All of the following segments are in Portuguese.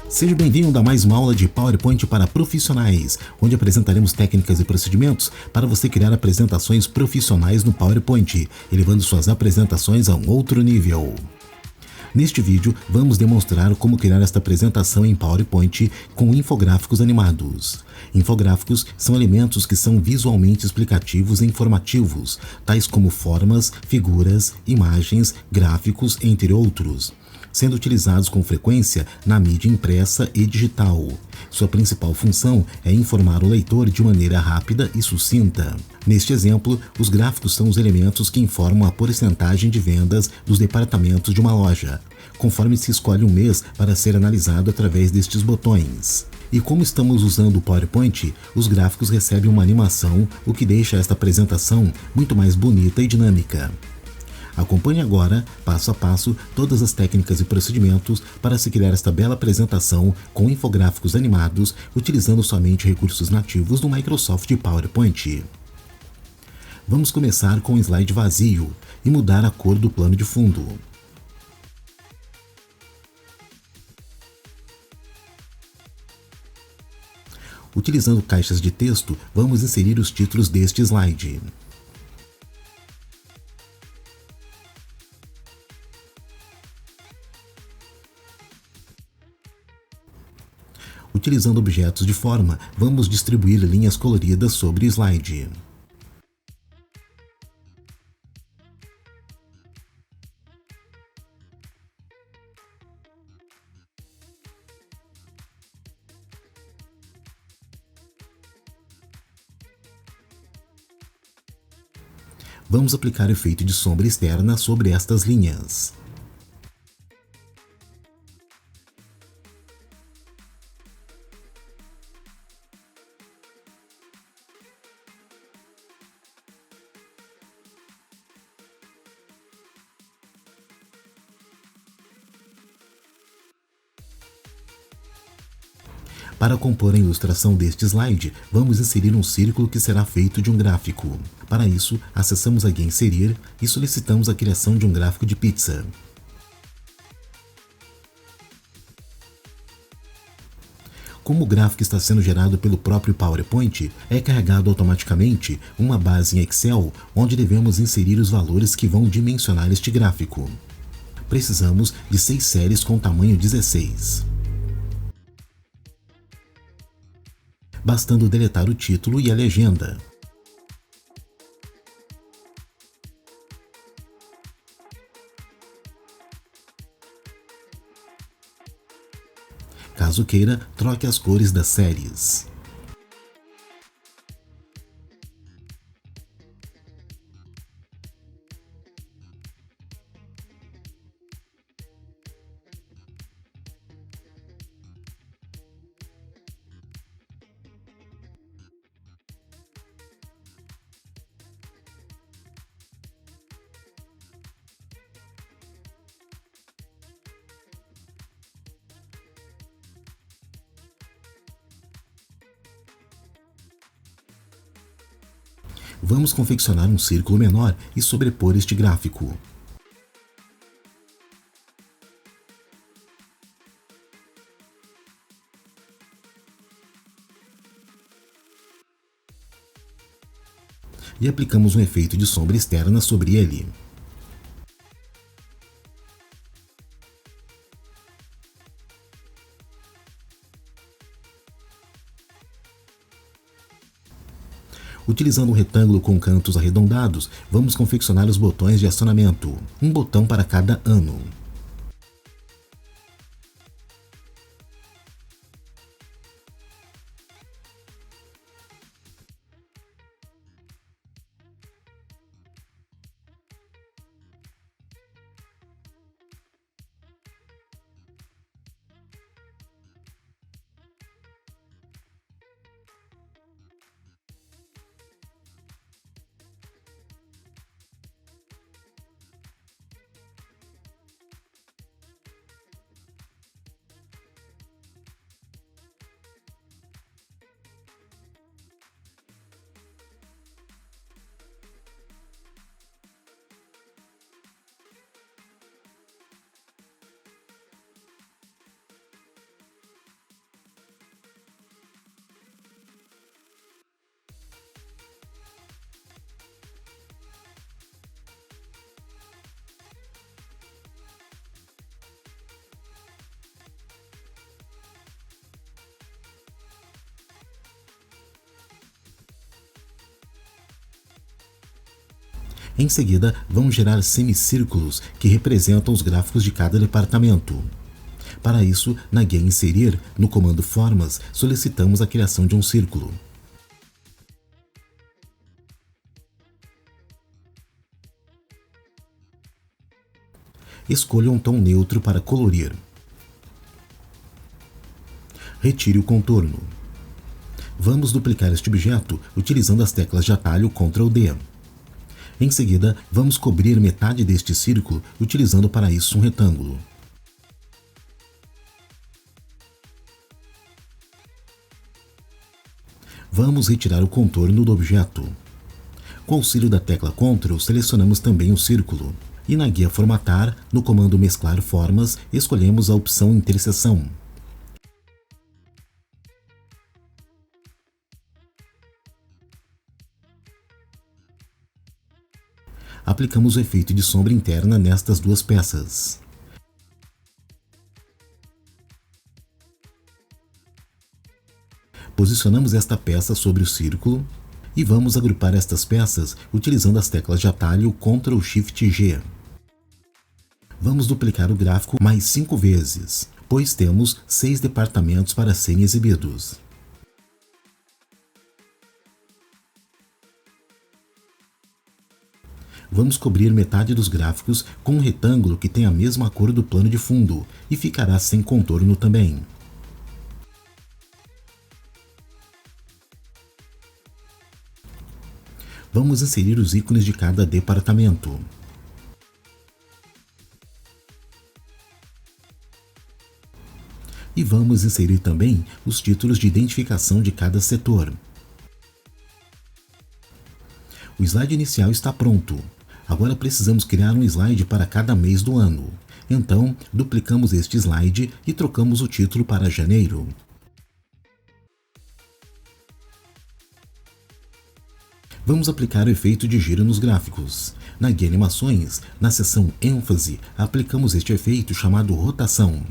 Seja bem-vindo a mais uma aula de PowerPoint para profissionais, onde apresentaremos técnicas e procedimentos para você criar apresentações profissionais no PowerPoint, elevando suas apresentações a um outro nível. Neste vídeo, vamos demonstrar como criar esta apresentação em PowerPoint com infográficos animados. Infográficos são elementos que são visualmente explicativos e informativos, tais como formas, figuras, imagens, gráficos, entre outros, sendo utilizados com frequência na mídia impressa e digital. Sua principal função é informar o leitor de maneira rápida e sucinta. Neste exemplo, os gráficos são os elementos que informam a porcentagem de vendas dos departamentos de uma loja, conforme se escolhe um mês para ser analisado através destes botões. E como estamos usando o PowerPoint, os gráficos recebem uma animação, o que deixa esta apresentação muito mais bonita e dinâmica. Acompanhe agora, passo a passo, todas as técnicas e procedimentos para se criar esta bela apresentação com infográficos animados, utilizando somente recursos nativos do Microsoft PowerPoint. Vamos começar com um slide vazio e mudar a cor do plano de fundo. Utilizando caixas de texto, vamos inserir os títulos deste slide. Utilizando objetos de forma, vamos distribuir linhas coloridas sobre o slide. Vamos aplicar efeito de sombra externa sobre estas linhas. Para compor a ilustração deste slide, vamos inserir um círculo que será feito de um gráfico. Para isso, acessamos aqui em Inserir e solicitamos a criação de um gráfico de pizza. Como o gráfico está sendo gerado pelo próprio PowerPoint, é carregado automaticamente uma base em Excel, onde devemos inserir os valores que vão dimensionar este gráfico. Precisamos de 6 séries com tamanho 16. Bastando deletar o título e a legenda. Caso queira, troque as cores das séries. Vamos confeccionar um círculo menor e sobrepor este gráfico. E aplicamos um efeito de sombra externa sobre ele. Utilizando um retângulo com cantos arredondados, vamos confeccionar os botões de acionamento, um botão para cada ano. Em seguida, vamos gerar semicírculos que representam os gráficos de cada departamento. Para isso, na guia Inserir, no comando Formas, solicitamos a criação de um círculo. Escolha um tom neutro para colorir. Retire o contorno. Vamos duplicar este objeto utilizando as teclas de atalho Ctrl D. Em seguida, vamos cobrir metade deste círculo utilizando para isso um retângulo. Vamos retirar o contorno do objeto. Com o auxílio da tecla Ctrl, selecionamos também o círculo. E na guia Formatar, no comando Mesclar Formas, escolhemos a opção Interseção. Aplicamos o efeito de sombra interna nestas duas peças. Posicionamos esta peça sobre o círculo e vamos agrupar estas peças utilizando as teclas de atalho Ctrl Shift G. Vamos duplicar o gráfico mais 5 vezes, pois temos 6 departamentos para serem exibidos. Vamos cobrir metade dos gráficos com um retângulo que tem a mesma cor do plano de fundo e ficará sem contorno também. Vamos inserir os ícones de cada departamento. E vamos inserir também os títulos de identificação de cada setor. O slide inicial está pronto. Agora precisamos criar um slide para cada mês do ano. Então, duplicamos este slide e trocamos o título para janeiro. Vamos aplicar o efeito de giro nos gráficos. Na guia Animações, na seção ênfase, aplicamos este efeito chamado rotação.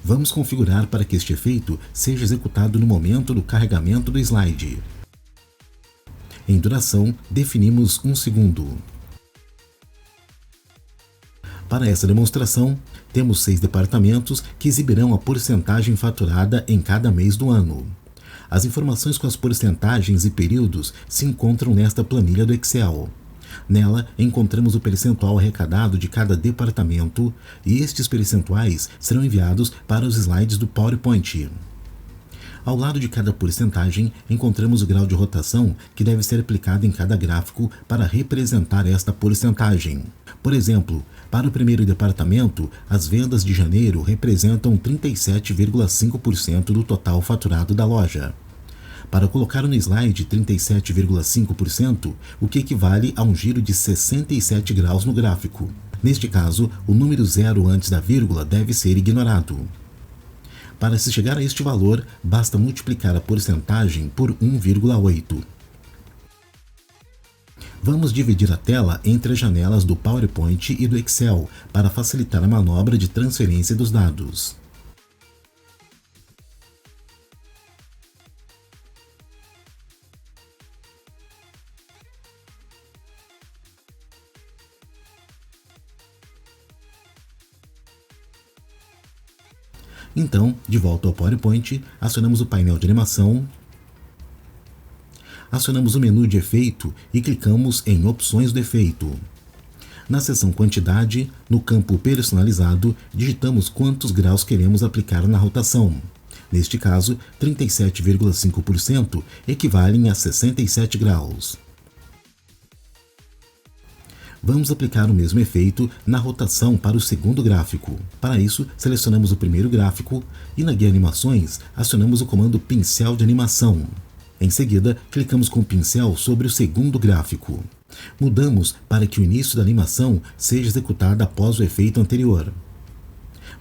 Vamos configurar para que este efeito seja executado no momento do carregamento do slide. Em duração, definimos 1 segundo. Para essa demonstração, temos 6 departamentos que exibirão a porcentagem faturada em cada mês do ano. As informações com as porcentagens e períodos se encontram nesta planilha do Excel. Nela, encontramos o percentual arrecadado de cada departamento e estes percentuais serão enviados para os slides do PowerPoint. Ao lado de cada porcentagem, encontramos o grau de rotação que deve ser aplicado em cada gráfico para representar esta porcentagem. Por exemplo, para o primeiro departamento, as vendas de janeiro representam 37,5% do total faturado da loja. Para colocar no slide 37,5%, o que equivale a um giro de 67 graus no gráfico. Neste caso, o número 0 antes da vírgula deve ser ignorado. Para se chegar a este valor, basta multiplicar a porcentagem por 1,8. Vamos dividir a tela entre as janelas do PowerPoint e do Excel para facilitar a manobra de transferência dos dados. Então, de volta ao PowerPoint, acionamos o painel de animação, acionamos o menu de efeito e clicamos em Opções do efeito. Na seção Quantidade, no campo Personalizado, digitamos quantos graus queremos aplicar na rotação. Neste caso, 37,5% equivalem a 67 graus. Vamos aplicar o mesmo efeito na rotação para o segundo gráfico. Para isso, selecionamos o primeiro gráfico e na guia Animações, acionamos o comando Pincel de Animação. Em seguida, clicamos com o pincel sobre o segundo gráfico. Mudamos para que o início da animação seja executado após o efeito anterior.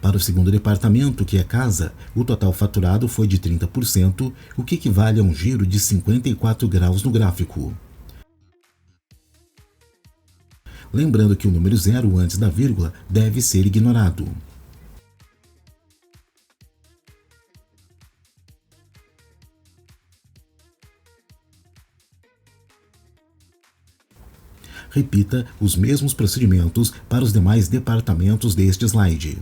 Para o segundo departamento, que é casa, o total faturado foi de 30%, o que equivale a um giro de 54 graus no gráfico. Lembrando que o número 0 antes da vírgula deve ser ignorado. Repita os mesmos procedimentos para os demais departamentos deste slide.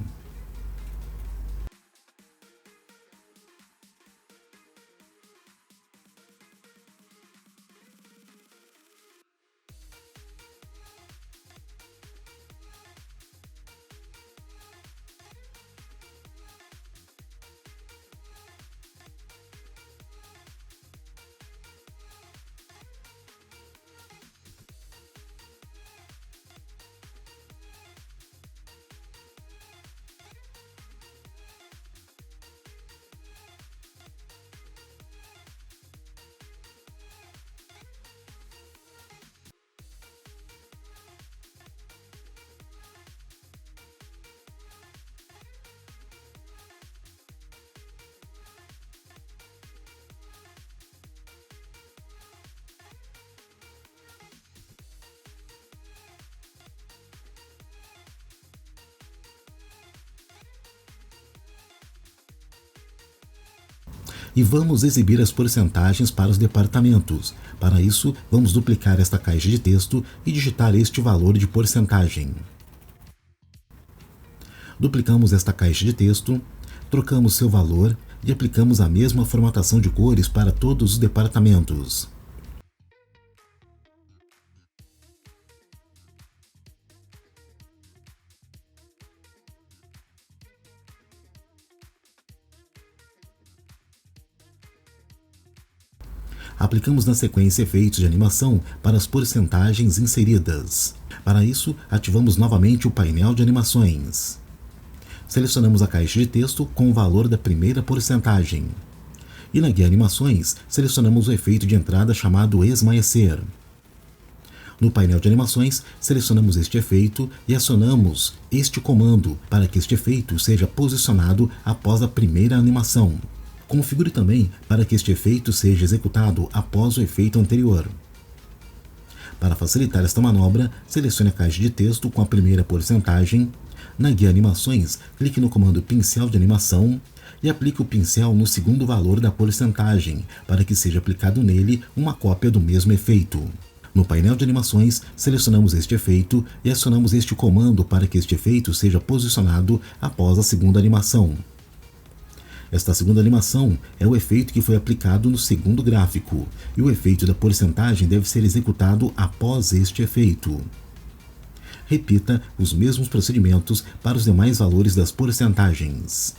E vamos exibir as porcentagens para os departamentos. Para isso, vamos duplicar esta caixa de texto e digitar este valor de porcentagem. Duplicamos esta caixa de texto, trocamos seu valor e aplicamos a mesma formatação de cores para todos os departamentos. Aplicamos na sequência efeitos de animação para as porcentagens inseridas. Para isso, ativamos novamente o painel de animações. Selecionamos a caixa de texto com o valor da primeira porcentagem. E na guia Animações, selecionamos o efeito de entrada chamado Esmaecer. No painel de animações, selecionamos este efeito e acionamos este comando para que este efeito seja posicionado após a primeira animação. Configure também para que este efeito seja executado após o efeito anterior. Para facilitar esta manobra, selecione a caixa de texto com a primeira porcentagem. Na guia Animações, clique no comando Pincel de Animação e aplique o pincel no segundo valor da porcentagem, para que seja aplicado nele uma cópia do mesmo efeito. No painel de animações, selecionamos este efeito e acionamos este comando para que este efeito seja posicionado após a segunda animação. Esta segunda animação é o efeito que foi aplicado no segundo gráfico, e o efeito da porcentagem deve ser executado após este efeito. Repita os mesmos procedimentos para os demais valores das porcentagens.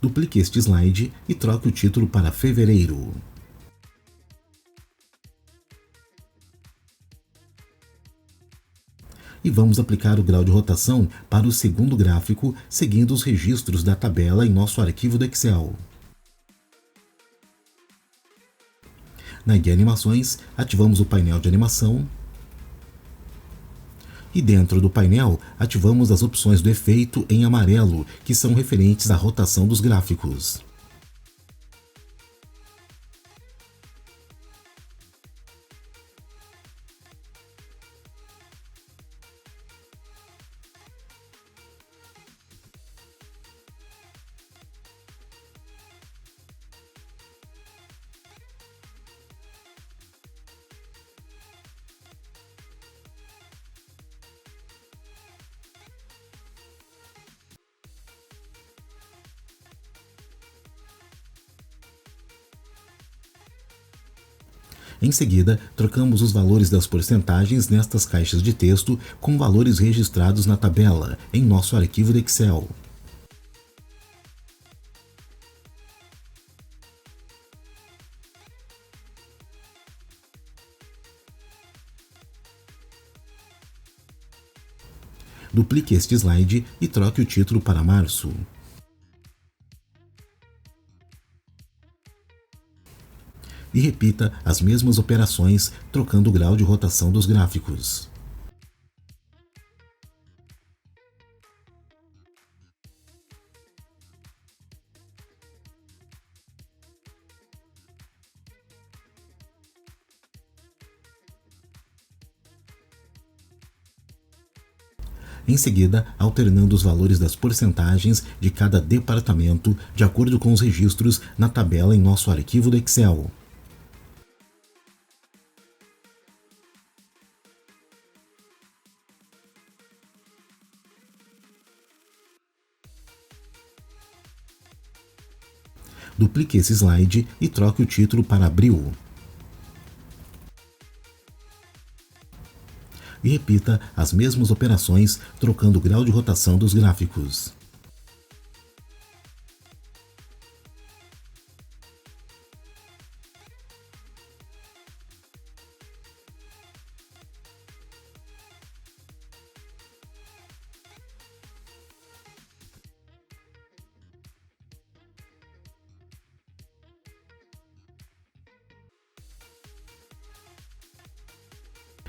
Duplique este slide e troque o título para fevereiro. E vamos aplicar o grau de rotação para o segundo gráfico, seguindo os registros da tabela em nosso arquivo do Excel. Na guia Animações, ativamos o painel de animação. E dentro do painel, ativamos as opções do efeito em amarelo, que são referentes à rotação dos gráficos. Em seguida, trocamos os valores das porcentagens nestas caixas de texto com valores registrados na tabela, em nosso arquivo do Excel. Duplique este slide e troque o título para março. e repita as mesmas operações trocando o grau de rotação dos gráficos. Em seguida, alternando os valores das porcentagens de cada departamento de acordo com os registros na tabela em nosso arquivo do Excel. Duplique esse slide e troque o título para Abril. E repita as mesmas operações trocando o grau de rotação dos gráficos.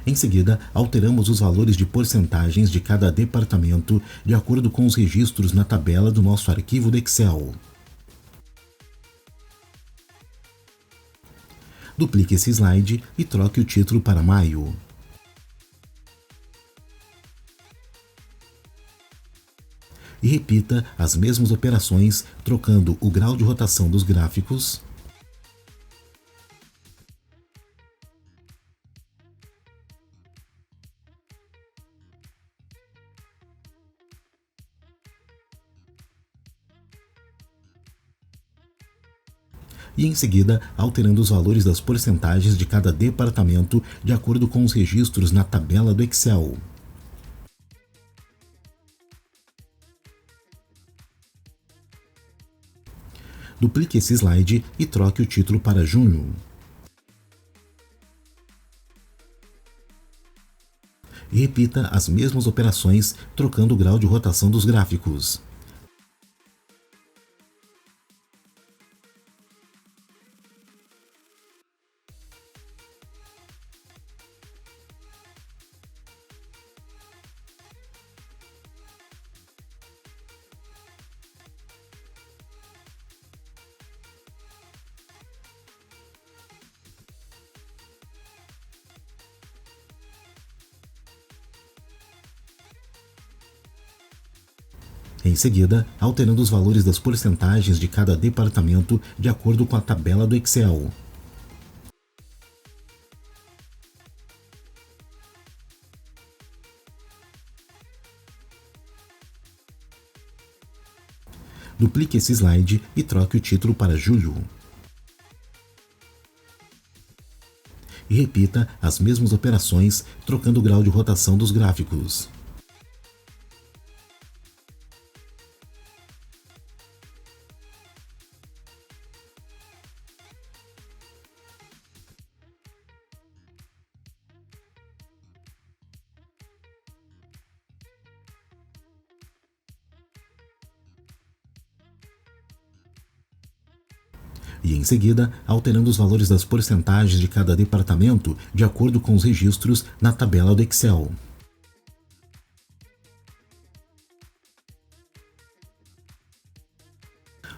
Em seguida, alteramos os valores de porcentagens de cada departamento de acordo com os registros na tabela do nosso arquivo do Excel. Duplique esse slide e troque o título para Maio. E repita as mesmas operações trocando o grau de rotação dos gráficos, e em seguida alterando os valores das porcentagens de cada departamento de acordo com os registros na tabela do Excel. Duplique esse slide e troque o título para Junho. E repita as mesmas operações trocando o grau de rotação dos gráficos. Em seguida, alterando os valores das porcentagens de cada departamento de acordo com a tabela do Excel. Duplique esse slide e troque o título para Julho. E repita as mesmas operações trocando o grau de rotação dos gráficos. E em seguida, alterando os valores das porcentagens de cada departamento de acordo com os registros na tabela do Excel.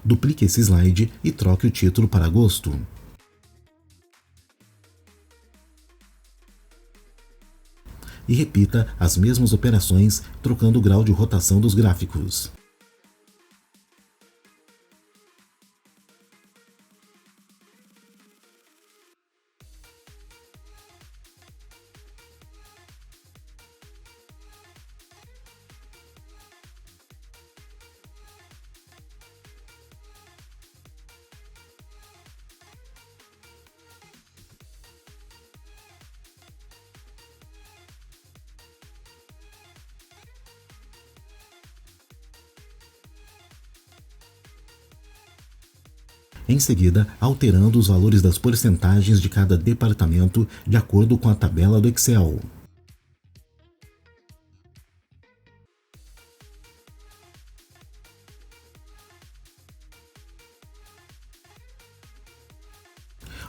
Duplique esse slide e troque o título para Agosto. E repita as mesmas operações trocando o grau de rotação dos gráficos. Em seguida, alterando os valores das porcentagens de cada departamento de acordo com a tabela do Excel.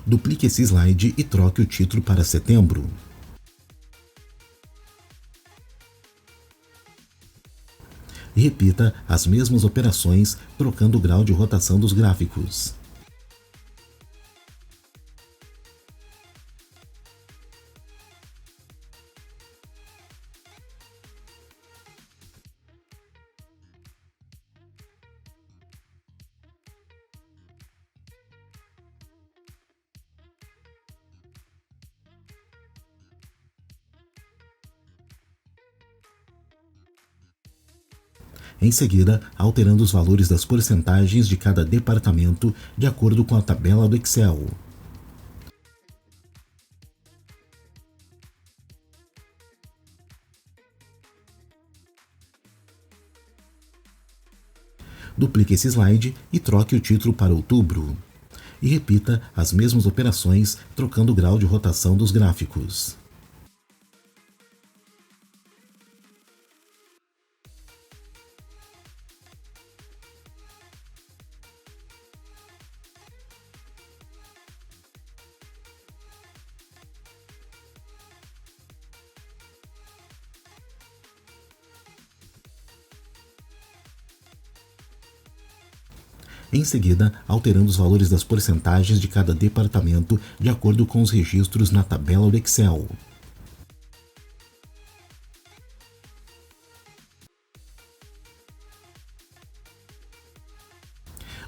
Duplique esse slide e troque o título para setembro. E repita as mesmas operações, trocando o grau de rotação dos gráficos. Em seguida, alterando os valores das porcentagens de cada departamento de acordo com a tabela do Excel. Duplique esse slide e troque o título para outubro. E repita as mesmas operações, trocando o grau de rotação dos gráficos. Em seguida, alterando os valores das porcentagens de cada departamento de acordo com os registros na tabela do Excel.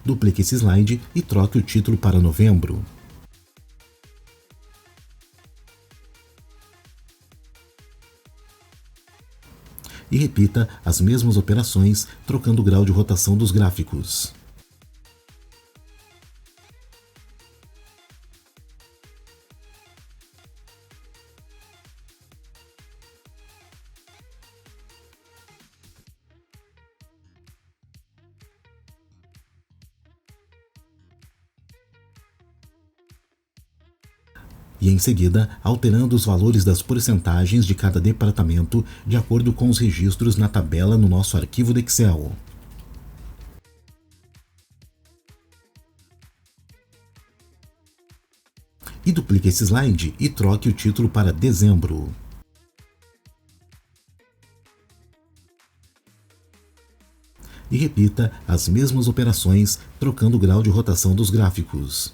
Duplique esse slide e troque o título para novembro. E repita as mesmas operações, trocando o grau de rotação dos gráficos. E em seguida, alterando os valores das porcentagens de cada departamento de acordo com os registros na tabela no nosso arquivo do Excel. E duplique esse slide e troque o título para dezembro. E repita as mesmas operações, trocando o grau de rotação dos gráficos.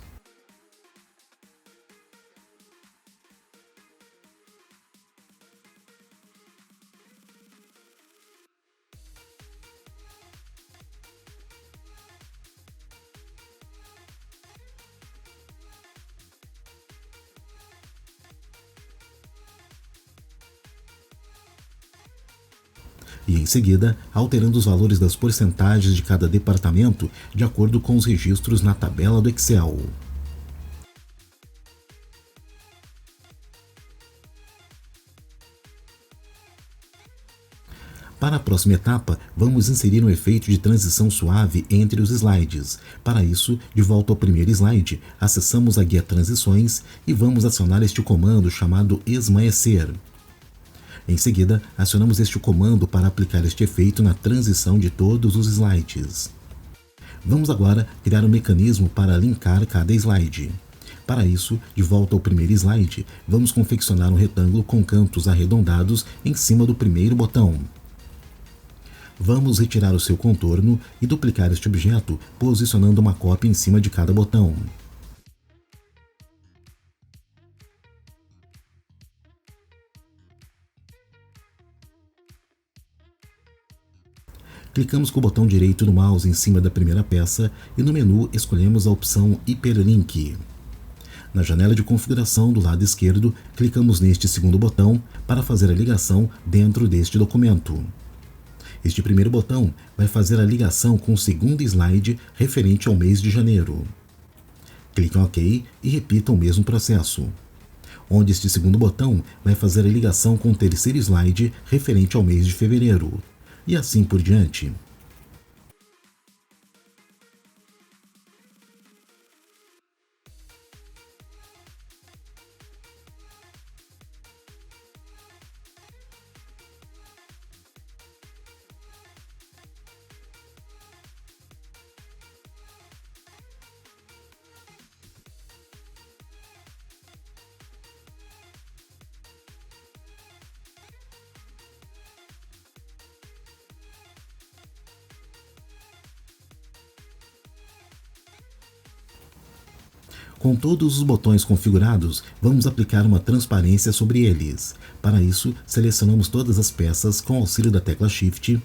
E em seguida, alterando os valores das porcentagens de cada departamento de acordo com os registros na tabela do Excel. Para a próxima etapa, vamos inserir um efeito de transição suave entre os slides. Para isso, de volta ao primeiro slide, acessamos a guia Transições e vamos acionar este comando chamado Esmaecer. Em seguida, acionamos este comando para aplicar este efeito na transição de todos os slides. Vamos agora criar um mecanismo para linkar cada slide. Para isso, de volta ao primeiro slide, vamos confeccionar um retângulo com cantos arredondados em cima do primeiro botão. Vamos retirar o seu contorno e duplicar este objeto, posicionando uma cópia em cima de cada botão. Clicamos com o botão direito do mouse em cima da primeira peça e no menu escolhemos a opção Hyperlink. Na janela de configuração do lado esquerdo, clicamos neste segundo botão para fazer a ligação dentro deste documento. Este primeiro botão vai fazer a ligação com o segundo slide referente ao mês de janeiro. Clique em OK e repita o mesmo processo, onde este segundo botão vai fazer a ligação com o terceiro slide referente ao mês de fevereiro. E assim por diante. Com todos os botões configurados, vamos aplicar uma transparência sobre eles. Para isso, selecionamos todas as peças com auxílio da tecla Shift.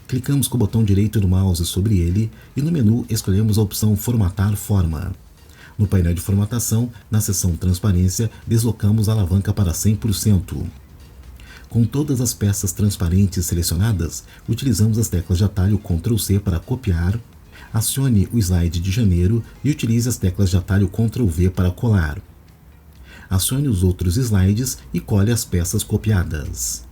Clicamos com o botão direito do mouse sobre ele e no menu escolhemos a opção Formatar Forma. No painel de formatação, na seção Transparência, deslocamos a alavanca para 100%. Com todas as peças transparentes selecionadas, utilizamos as teclas de atalho Ctrl+C para copiar. Acione o slide de janeiro e utilize as teclas de atalho Ctrl+V para colar. Acione os outros slides e cole as peças copiadas.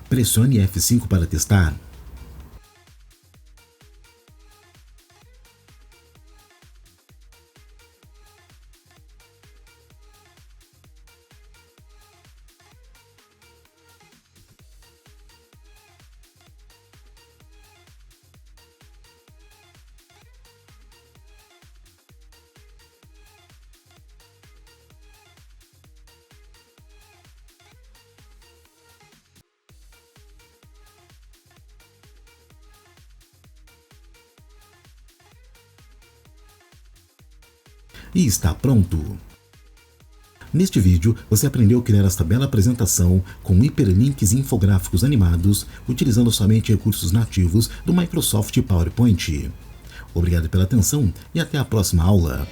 Pressione F5 para testar. E está pronto! Neste vídeo, você aprendeu a criar esta bela apresentação com hiperlinks e infográficos animados, utilizando somente recursos nativos do Microsoft PowerPoint. Obrigado pela atenção e até a próxima aula!